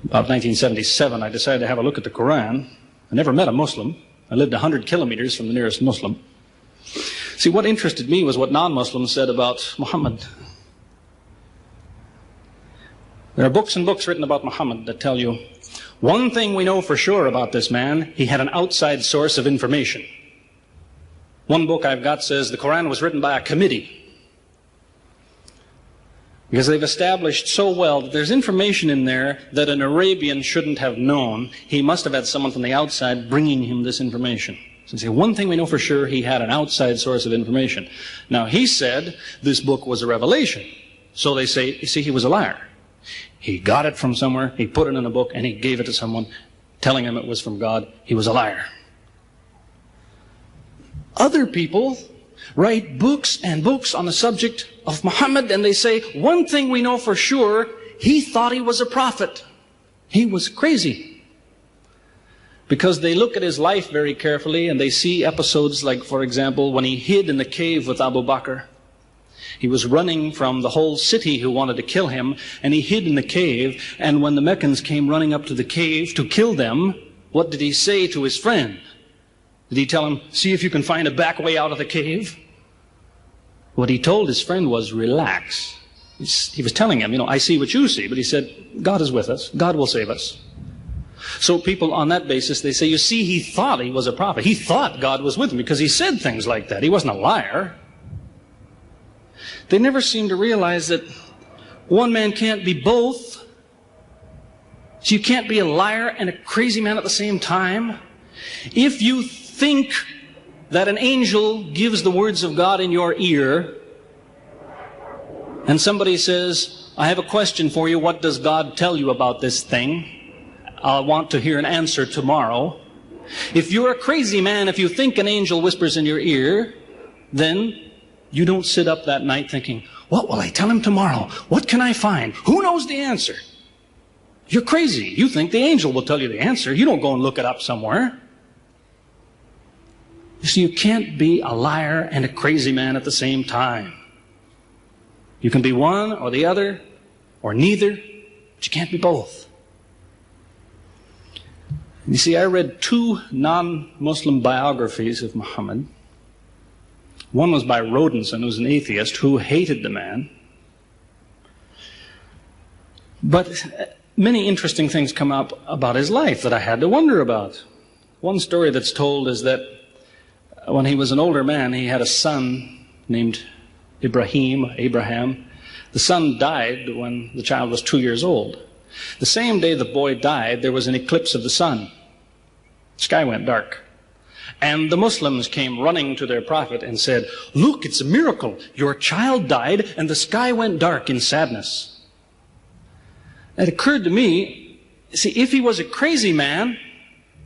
About 1977, I decided to have a look at the Quran. I never met a Muslim. I lived 100 kilometers from the nearest Muslim. See, what interested me was what non-Muslims said about Muhammad. There are books and books written about Muhammad that tell you, one thing we know for sure about this man, he had an outside source of information. One book I've got says the Quran was written by a committee, because they've established so well that there's information in there that an Arabian shouldn't have known. He must have had someone from the outside bringing him this information. So say, one thing we know for sure, he had an outside source of information. Now, he said this book was a revelation. So they say, you see, he was a liar. He got it from somewhere, he put it in a book, and he gave it to someone, telling him it was from God. He was a liar. Other people write books and books on the subject of Muhammad, and they say, one thing we know for sure, he thought he was a prophet. He was crazy. Because they look at his life very carefully, and they see episodes like, for example, when he hid in the cave with Abu Bakr. He was running from the whole city who wanted to kill him, and he hid in the cave, and when the Meccans came running up to the cave to kill them, what did he say to his friend? Did he tell him, see if you can find a back way out of the cave? What he told his friend was, relax. He was telling him, I see what you see, but he said, God is with us. God will save us. So people on that basis, they say, you see, he thought he was a prophet. He thought God was with him because he said things like that. He wasn't a liar. They never seem to realize that one man can't be both. So you can't be a liar and a crazy man at the same time. If you think that an angel gives the words of God in your ear, and somebody says, I have a question for you, what does God tell you about this thing? I want to hear an answer tomorrow. If you're a crazy man, if you think an angel whispers in your ear, then you don't sit up that night thinking, what will I tell him tomorrow? What can I find? Who knows the answer? You're crazy. You think the angel will tell you the answer. You don't go and look it up somewhere. You see, you can't be a liar and a crazy man at the same time. You can be one or the other, or neither, but you can't be both. You see, I read 2 non-Muslim biographies of Muhammad. One was by Rodenson, who was an atheist, who hated the man. But many interesting things come up about his life that I had to wonder about. One story that's told is that when he was an older man, he had a son named Abraham. The son died when the child was 2 years old. The same day the boy died, there was an eclipse of the sun. The sky went dark. And the Muslims came running to their prophet and said, look, it's a miracle. Your child died and the sky went dark in sadness. It occurred to me, see, if he was a crazy man,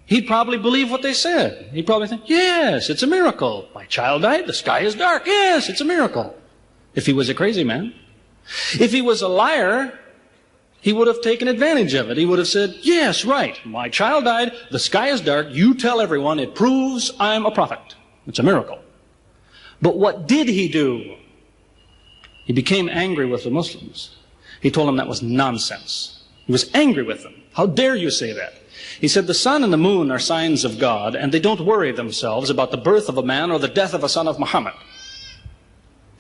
he'd probably believe what they said. He'd probably think, yes, it's a miracle. My child died, the sky is dark. Yes, it's a miracle. If he was a crazy man. If he was a liar, he would have taken advantage of it. He would have said, yes, right, my child died, the sky is dark, you tell everyone, it proves I'm a prophet. It's a miracle. But what did he do? He became angry with the Muslims. He told them that was nonsense. He was angry with them. How dare you say that? He said, the sun and the moon are signs of God, and they don't worry themselves about the birth of a man or the death of a son of Muhammad.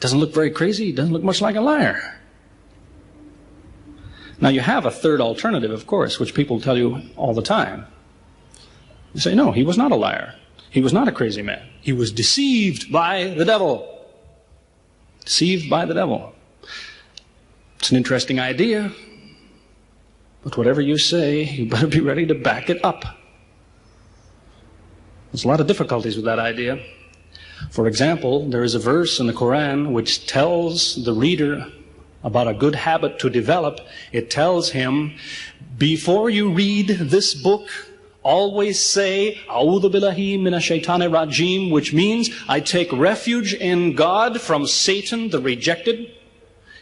Doesn't look very crazy. He doesn't look much like a liar. Now, you have a third alternative, of course, which people tell you all the time. You say, no, he was not a liar. He was not a crazy man. He was deceived by the devil. Deceived by the devil. It's an interesting idea. But whatever you say, you better be ready to back it up. There's a lot of difficulties with that idea. For example, there is a verse in the Quran which tells the reader about a good habit to develop. It tells him, before you read this book, always say, A'udhu billahi minash shaitani rajim, which means, I take refuge in God from Satan, the rejected.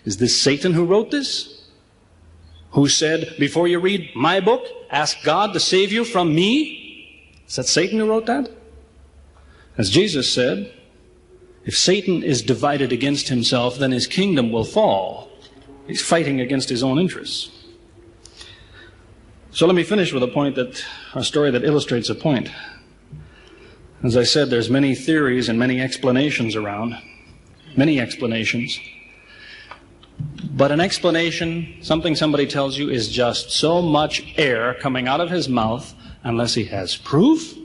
Is this Satan who wrote this? Who said, before you read my book, ask God to save you from me? Is that Satan who wrote that? As Jesus said, if Satan is divided against himself, then his kingdom will fall. He's fighting against his own interests. So let me finish with a story that illustrates a point. As I said, there's many theories and many explanations around. Many explanations. But an explanation, something somebody tells you, is just so much air coming out of his mouth unless he has proof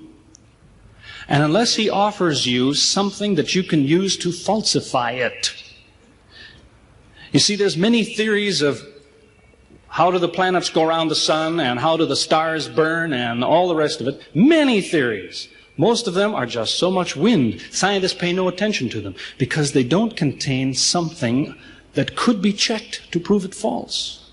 and unless he offers you something that you can use to falsify it. You see, there's many theories of how do the planets go around the sun and how do the stars burn and all the rest of it. Many theories. Most of them are just so much wind. Scientists pay no attention to them because they don't contain something that could be checked to prove it false.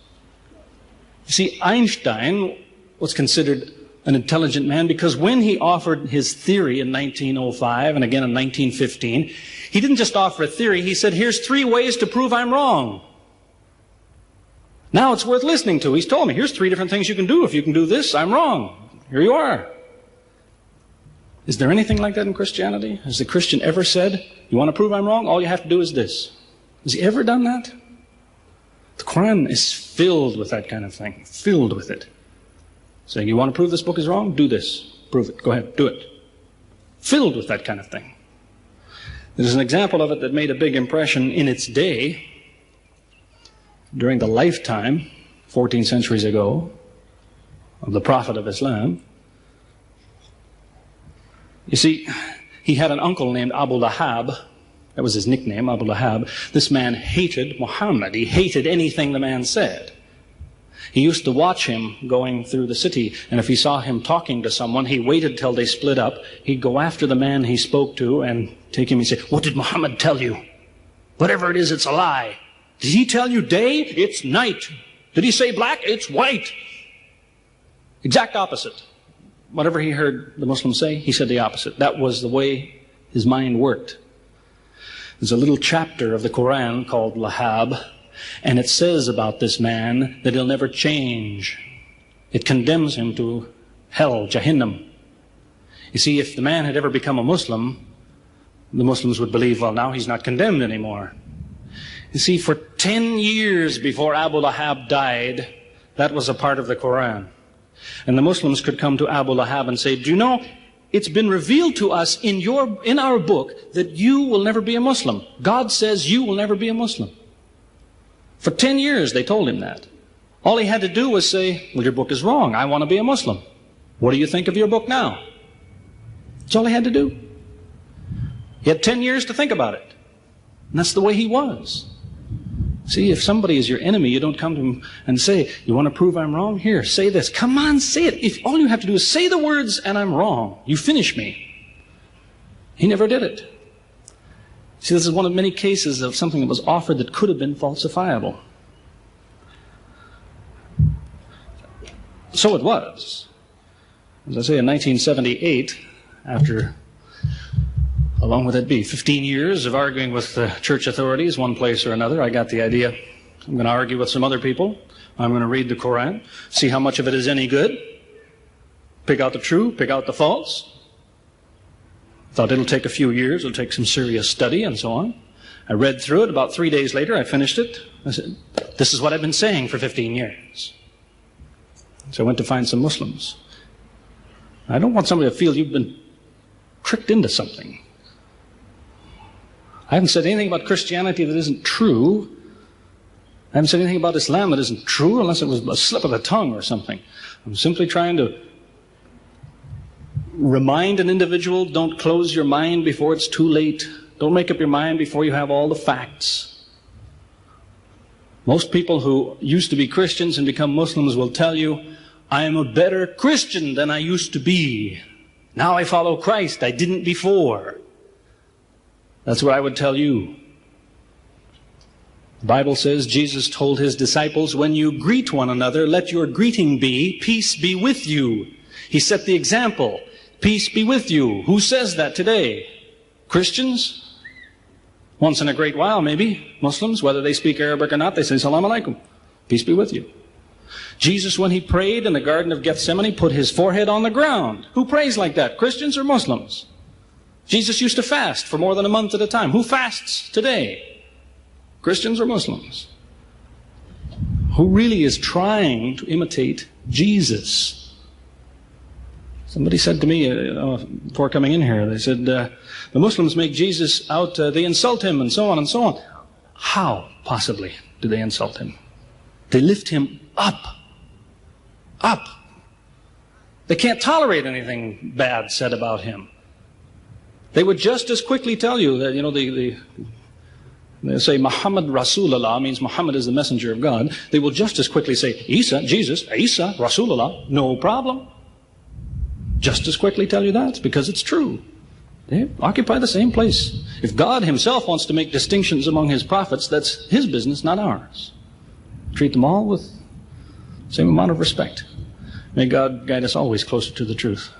You see, Einstein was considered an intelligent man because when he offered his theory in 1905 and again in 1915, he didn't just offer a theory, he said, here's 3 ways to prove I'm wrong. Now it's worth listening to. He's told me, here's 3 different things you can do. If you can do this, I'm wrong. Here you are. Is there anything like that in Christianity? Has the Christian ever said, you want to prove I'm wrong? All you have to do is this. Has he ever done that? The Quran is filled with that kind of thing. Filled with it. Saying, you want to prove this book is wrong? Do this. Prove it. Go ahead. Do it. Filled with that kind of thing. There's an example of it that made a big impression in its day, during the lifetime, 14 centuries ago, of the Prophet of Islam. You see, he had an uncle named Abu Lahab. That was his nickname, Abu Lahab. This man hated Muhammad. He hated anything the man said. He used to watch him going through the city, and if he saw him talking to someone, he waited till they split up. He'd go after the man he spoke to and take him and say, what did Muhammad tell you? Whatever it is, it's a lie. Did he tell you day? It's night. Did he say black? It's white. Exact opposite. Whatever he heard the Muslims say, he said the opposite. That was the way his mind worked. There's a little chapter of the Quran called Lahab, and it says about this man that he'll never change. It condemns him to hell, Jahannam. You see, if the man had ever become a Muslim, the Muslims would believe, well, now he's not condemned anymore. You see, for 10 years before Abu Lahab died, that was a part of the Quran. And the Muslims could come to Abu Lahab and say, do you know, it's been revealed to us in our book that you will never be a Muslim. God says you will never be a Muslim. For 10 years they told him that. All he had to do was say, well, your book is wrong. I want to be a Muslim. What do you think of your book now? That's all he had to do. He had 10 years to think about it. And that's the way he was. See, if somebody is your enemy, you don't come to him and say, you want to prove I'm wrong? Here, say this. Come on, say it. If all you have to do is say the words and I'm wrong, you finish me. He never did it. See, this is one of many cases of something that was offered that could have been falsifiable. So it was. As I say, in 1978, after, how long would that be? 15 years of arguing with the church authorities, one place or another, I got the idea. I'm going to argue with some other people. I'm going to read the Quran, see how much of it is any good, pick out the true, pick out the false. Thought it'll take a few years, it'll take some serious study and so on. I read through it. About 3 days later, I finished it. I said, this is what I've been saying for 15 years. So I went to find some Muslims. I don't want somebody to feel you've been tricked into something. I haven't said anything about Christianity that isn't true. I haven't said anything about Islam that isn't true unless it was a slip of the tongue or something. I'm simply trying to remind an individual, don't close your mind before it's too late. Don't make up your mind before you have all the facts. Most people who used to be Christians and become Muslims will tell you, I am a better Christian than I used to be. Now I follow Christ. I didn't before. That's what I would tell you. The Bible says Jesus told his disciples, when you greet one another, let your greeting be, peace be with you. He set the example. Peace be with you. Who says that today? Christians? Once in a great while, maybe. Muslims, whether they speak Arabic or not, they say, Salam alaikum. Peace be with you. Jesus, when he prayed in the Garden of Gethsemane, put his forehead on the ground. Who prays like that? Christians or Muslims? Jesus used to fast for more than a month at a time. Who fasts today? Christians or Muslims? Who really is trying to imitate Jesus. Somebody said to me before coming in here, they said, the Muslims make Jesus out, they insult him and so on and so on. How, possibly, do they insult him? They lift him up. Up. They can't tolerate anything bad said about him. They would just as quickly tell you that, they say Muhammad Rasulullah means Muhammad is the messenger of God. They will just as quickly say Isa, Jesus, Isa, Rasulullah, no problem. Just as quickly tell you that because it's true. They occupy the same place. If God himself wants to make distinctions among his prophets, that's his business, not ours. Treat them all with the same amount of respect. May God guide us always closer to the truth.